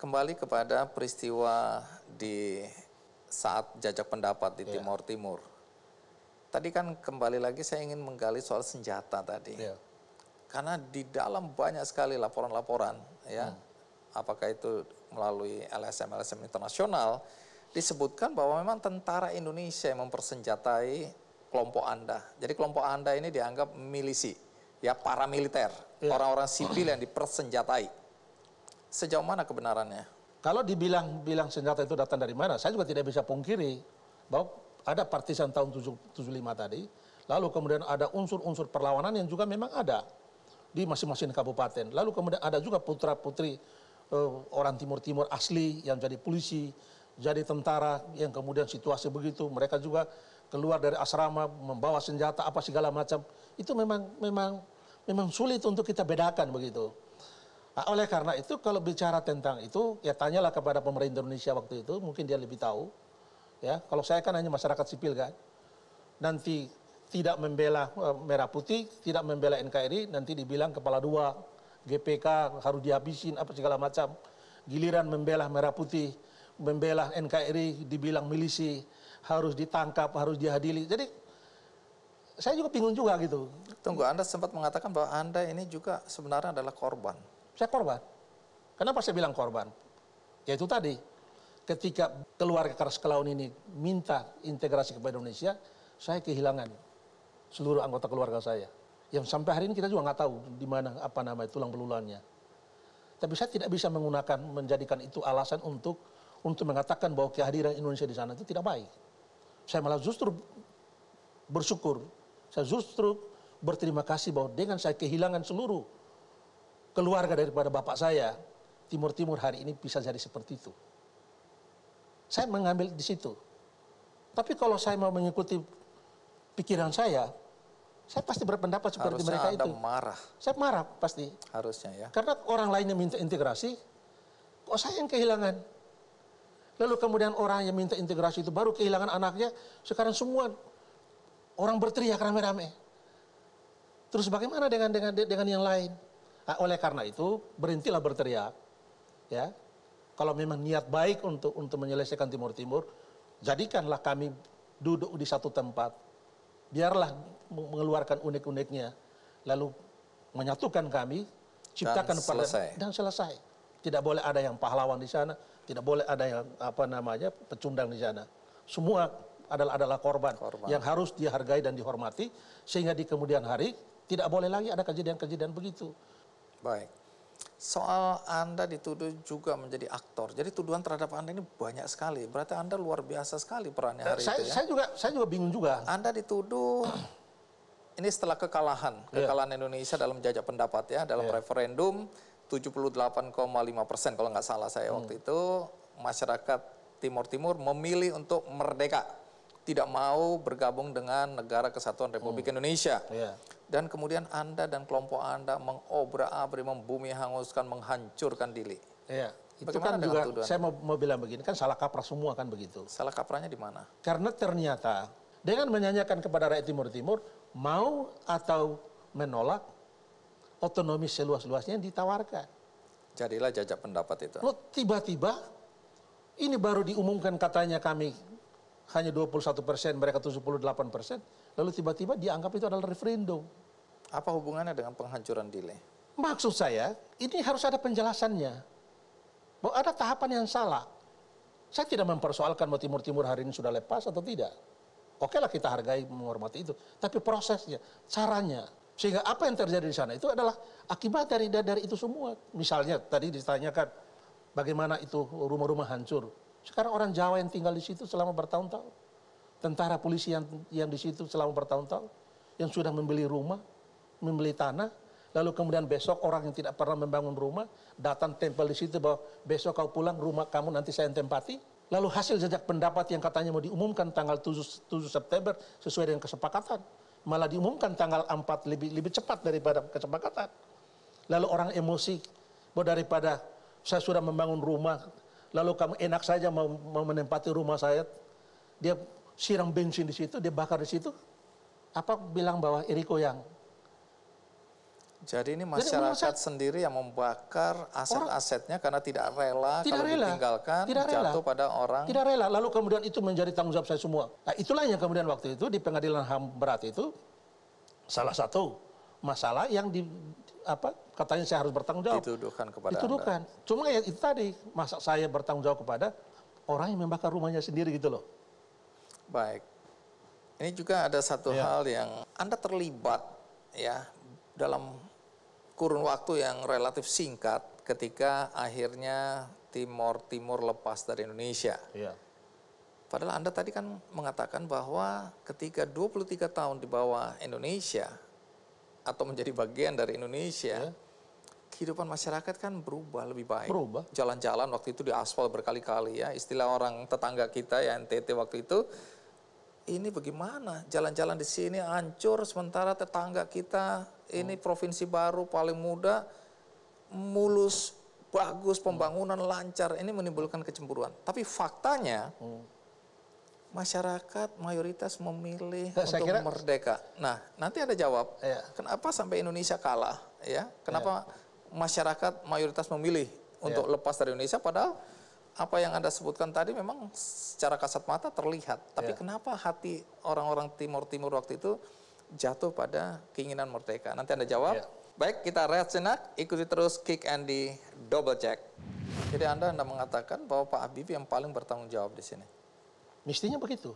kembali kepada peristiwa di saat jajak pendapat di Timor Timur. Tadi kan kembali lagi saya ingin menggali soal senjata tadi. Karena di dalam banyak sekali laporan-laporan, ya, apakah itu melalui LSM internasional, disebutkan bahwa memang tentara Indonesia yang mempersenjatai kelompok Anda. Jadi kelompok Anda ini dianggap milisi, ya, paramiliter, orang-orang sipil yang dipersenjatai. Sejauh mana kebenarannya? Kalau dibilang senjata itu datang dari mana, saya juga tidak bisa pungkiri bahwa ada partisan tahun 75 tadi, lalu kemudian ada unsur-unsur perlawanan yang juga memang ada di masing-masing kabupaten. Lalu kemudian ada juga putra-putri orang Timur-Timur asli yang jadi polisi, jadi tentara, yang kemudian situasi begitu, mereka juga keluar dari asrama membawa senjata apa segala macam. Itu memang sulit untuk kita bedakan begitu. Nah, oleh karena itu kalau bicara tentang itu, ya tanyalah kepada pemerintah Indonesia waktu itu, mungkin dia lebih tahu. Ya, kalau saya kan hanya masyarakat sipil kan. Nanti tidak membela Merah Putih, tidak membela NKRI, nanti dibilang kepala dua, GPK harus dihabisin, apa segala macam. Giliran membela Merah Putih, membela NKRI, dibilang milisi, harus ditangkap, harus diadili. Jadi saya juga bingung juga gitu. Tunggu, Anda sempat mengatakan bahwa Anda ini juga sebenarnya adalah korban. Saya korban. Kenapa saya bilang korban? Ya itu tadi, ketika keluarga keras kelaun ini minta integrasi kepada Indonesia, saya kehilangan seluruh anggota keluarga saya. Yang sampai hari ini kita juga nggak tahu di mana apa nama tulang belulannya. Tapi saya tidak bisa menjadikan itu alasan untuk mengatakan bahwa kehadiran Indonesia di sana itu tidak baik. Saya malah justru bersyukur, saya justru berterima kasih bahwa dengan saya kehilangan seluruh keluarga daripada bapak saya, Timur Timur hari ini bisa jadi seperti itu. Saya mengambil di situ. Tapi kalau saya mau mengikuti pikiran saya pasti berpendapat seperti harusnya mereka Anda itu. marah. Saya marah pasti. Harusnya ya. Karena orang lainnya minta integrasi, kok saya yang kehilangan. Lalu kemudian orang yang minta integrasi itu baru kehilangan anaknya, sekarang semua orang berteriak rame-rame. Terus bagaimana dengan yang lain? Nah, oleh karena itu berhentilah berteriak. Ya, kalau memang niat baik untuk menyelesaikan Timur Timur, jadikanlah kami duduk di satu tempat. Biarlah mengeluarkan unek-uneknya, lalu menyatukan kami, ciptakan dan selesai. Tidak boleh ada yang pahlawan di sana, tidak boleh ada yang pecundang di sana. Semua adalah korban yang harus dihargai dan dihormati, sehingga di kemudian hari tidak boleh lagi ada kejadian-kejadian begitu. Baik. Soal Anda dituduh juga menjadi aktor. Jadi tuduhan terhadap Anda ini banyak sekali. Berarti Anda luar biasa sekali perannya hari itu ya. Saya juga bingung juga. Anda dituduh ini setelah kekalahan Indonesia dalam jajak pendapat ya, dalam referendum 78,5% kalau nggak salah saya waktu itu, masyarakat Timur Timur memilih untuk merdeka, tidak mau bergabung dengan Negara Kesatuan Republik Indonesia. Dan kemudian Anda dan kelompok Anda mengobrak-abrik, membumi hanguskan, menghancurkan Dili. Itu kan juga saya mau bilang begini, kan salah kaprah semua kan begitu. Salah kaprahnya di mana? Karena ternyata dengan menyanyikan kepada rakyat Timur Timur, mau atau menolak, otonomi seluas-luasnya yang ditawarkan. Jadilah jajak pendapat itu. Tiba-tiba ini baru diumumkan katanya kami hanya 21%, mereka 78%, lalu tiba-tiba dianggap itu adalah referendum. Apa hubungannya dengan penghancuran Dili? Maksud saya, ini harus ada penjelasannya. Bahwa ada tahapan yang salah. Saya tidak mempersoalkan bahwa Timur Timur hari ini sudah lepas atau tidak. Oke lah kita hargai, menghormati itu. Tapi prosesnya, caranya. Sehingga apa yang terjadi di sana itu adalah akibat dari itu semua. Misalnya tadi ditanyakan bagaimana itu rumah-rumah hancur. Sekarang orang Jawa yang tinggal di situ selama bertahun-tahun. Tentara polisi yang di situ selama bertahun-tahun. Yang sudah membeli rumah, membeli tanah. Lalu kemudian besok orang yang tidak pernah membangun rumah datang tempel di situ bahwa besok kau pulang rumah kamu nanti saya yang tempati. Lalu hasil jajak pendapat yang katanya mau diumumkan tanggal 7 September sesuai dengan kesepakatan. Malah diumumkan tanggal 4 lebih cepat daripada kesepakatan. Lalu orang emosi bahwa daripada saya sudah membangun rumah, lalu kamu enak saja mau menempati rumah saya, dia siram bensin di situ, dia bakar di situ. Apa bilang bahwa Eriko yang Jadi ini masyarakat sendiri yang membakar aset-asetnya karena tidak rela kalau ditinggalkan jatuh pada orang. Tidak rela, lalu kemudian itu menjadi tanggung jawab saya semua. Nah, itulah yang kemudian waktu itu di pengadilan HAM berat itu salah satu masalah yang katanya saya harus bertanggung jawab. Dituduhkan kepada Anda. Cuma ya itu tadi, masa saya bertanggung jawab kepada orang yang membakar rumahnya sendiri gitu loh. Baik. Ini juga ada satu hal yang Anda terlibat ya dalam kurun waktu yang relatif singkat ketika akhirnya Timor Timur lepas dari Indonesia. Iya. Padahal Anda tadi kan mengatakan bahwa ketika 23 tahun di bawah Indonesia atau menjadi bagian dari Indonesia, kehidupan masyarakat kan berubah lebih baik. Berubah. Jalan-jalan waktu itu di aspal berkali-kali ya. Istilah orang tetangga kita ya NTT waktu itu, ini bagaimana jalan-jalan di sini hancur sementara tetangga kita ini provinsi baru paling muda, mulus, bagus, pembangunan lancar, ini menimbulkan kecemburuan. Tapi faktanya masyarakat mayoritas memilih untuk merdeka. Nah, nanti Anda jawab, kenapa sampai Indonesia kalah? Ya, kenapa masyarakat mayoritas memilih untuk lepas dari Indonesia, padahal apa yang Anda sebutkan tadi memang secara kasat mata terlihat. Tapi kenapa hati orang-orang Timur-Timur waktu itu jatuh pada keinginan merdeka? Nanti Anda jawab. Baik, kita rehat sejenak, ikuti terus Kick Andy Double Check. Jadi Anda mengatakan bahwa Pak Habibie yang paling bertanggung jawab di sini. Mestinya begitu.